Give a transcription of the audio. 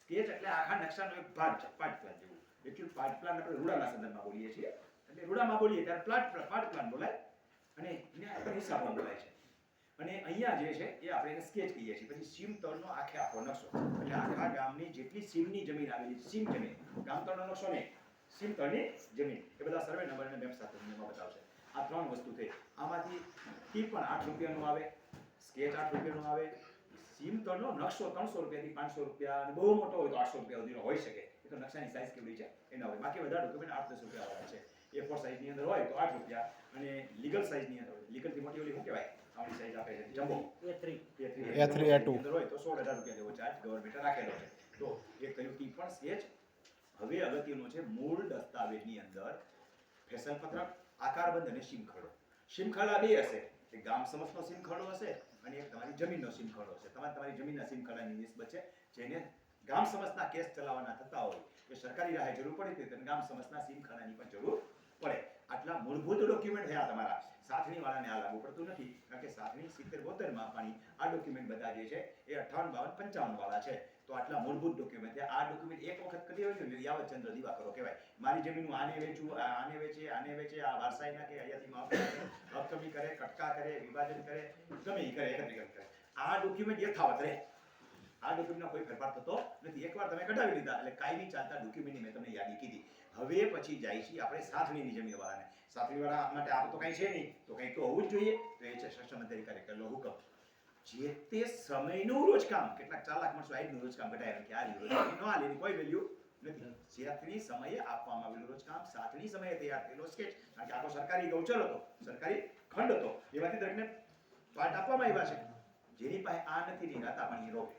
Sketch એટલે આખા નકશાનો એક ભાગ છે, પાર્ટ પ્લાન જેવું. એટલે પાર્ટ પ્લાન આપણે રૂડાના સંદર્ભમાં બોલીએ છીએ. એટલે રૂડામાં બોલીએ ત્યારે પાર્ટ પ્લાન બોલાય અને એને આપણે હિસાબ પણ બોલાય છે. અને અહીંયા જે છે એ આપણે એને સ્કેચ કહીએ છીએ. પછી સીમ તળનો આખો નકશો, એટલે આખા ગામની જેટલી સીમની જમીન આવેલી, સીમ જમીન, ગામ તળનો નકશો નહીં, સીમ તળની જમીન, એ બધા સર્વે નંબર અને મેપ સાથે તમને બતાવશે. આ ત્રણ વસ્તુ થઈ. આમાંથી ટી પણ 8 રૂપિયાનું આવે, સ્કેચ 8 રૂપિયાનું આવે, સીમ તળનો નકશો 300 રૂપિયાથી 500 રૂપિયા, અને બહુ મોટો હોય તો 800 રૂપિયા સુધીનો હોઈ શકે. એ તો નકશાની સાઈઝ કેવડી છે એના હોય. બાકી વધારે ડોક્યુમેન્ટ 8-10 રૂપિયા વાળા છે. A4 સાઈઝની અંદર હોય તો 8 રૂપિયા, અને લીગલ સાઈઝની અંદર, લીગલથી મોટી ઓલી શું કહેવાય, આવડી સાઈઝ આપે છે જમ્બો, A3 A2 અંદર હોય તો 16-18 રૂપિયા જેવો ચાર્જ ગવર્મેન્ટે રાખેલો છે. તો એક થયું ટી પણ સ્કેચ. હવે અગત્યનું છે મૂળ દસ્તાવેજની અંદર ફેશન પત્રક, આકારબંધ અને સીમ ખરડો. સીમ ખરડા બે હશે, એક ગામ સમજનો સીમ ખરડો હશે અને એક તમારી જમીનનો સીમ ખરડો હશે. તમારી જમીનના સીમ ખરડાની નિસ્બત છે, જેને ગામ સમજના કેસ ચલાવવાના થતા હોય કે સરકારી રાહે જરૂર પડી તો ગામ સમજના સીમ ખરડાની પણ જરૂર પડે. આટલા મૂળભૂત ડોક્યુમેન્ટ થયા તમારા. સાતણી વાળાને આ લાગુ પડતું નથી, કારણ કે સાતણી 70-72 માં આપવાની. આ ડોક્યુમેન્ટ બધા જે છે એ 58, 52, 55 વાળા છે. તો આટલા મૂળભૂત ડોક્યુમેન્ટ છે. આ ડોક્યુમેન્ટ એક વખત કરી હોય તો યાવતચંદ્ર દિવાકરો કહેવાય. મારી જમીન આને વેચું, આને વેચે, આ વારસાઈના કે હયાતીમાં હકમી કરે, કટકા કરે, વિભાજન કરે, ગમે કરે, એકત્રીકરણ કરે. આ ડોક્યુમેન્ટ યથાવત રહે. આ ડોક્યુમેન્ટનો કોઈ ફેરફાર થતો નથી. એકવાર તમે કઢાવી લીધા એટલે કાયમી ચાલતા ડોક્યુમેન્ટની મેં તમને યાદી કીધી. હવે પછી જાય છે આપણે સાતણીની જમીન વાળાને. સાતણી વાળા માટે આ તો કંઈ છે નહીં, તો કંઈક તો હોવું જ જોઈએ. તો એ છે સક્ષમ અધિકારી કરેલો હુકમ. જે તે સમયનું રોજકામ, કેટલાક ચાલાક માણસો આજનું રોજકામ ઘટાડે કે આ રોજકામ ન આલે, કોઈ વેલ્યુ નથી. સાતણી સમયે આપવામાં આવેલું રોજકામ, સાતણી સમયે તૈયાર થયેલો સ્કેચ, કારણ કે આખો સરકારી ગૌચર હતો, સરકારી ખંડ હતો, એમાંથી દરેકને પાર્ટ આપવામાં આવ્યા છે. જેની પાસે આ નથી ની રાતા પાણી રોકે.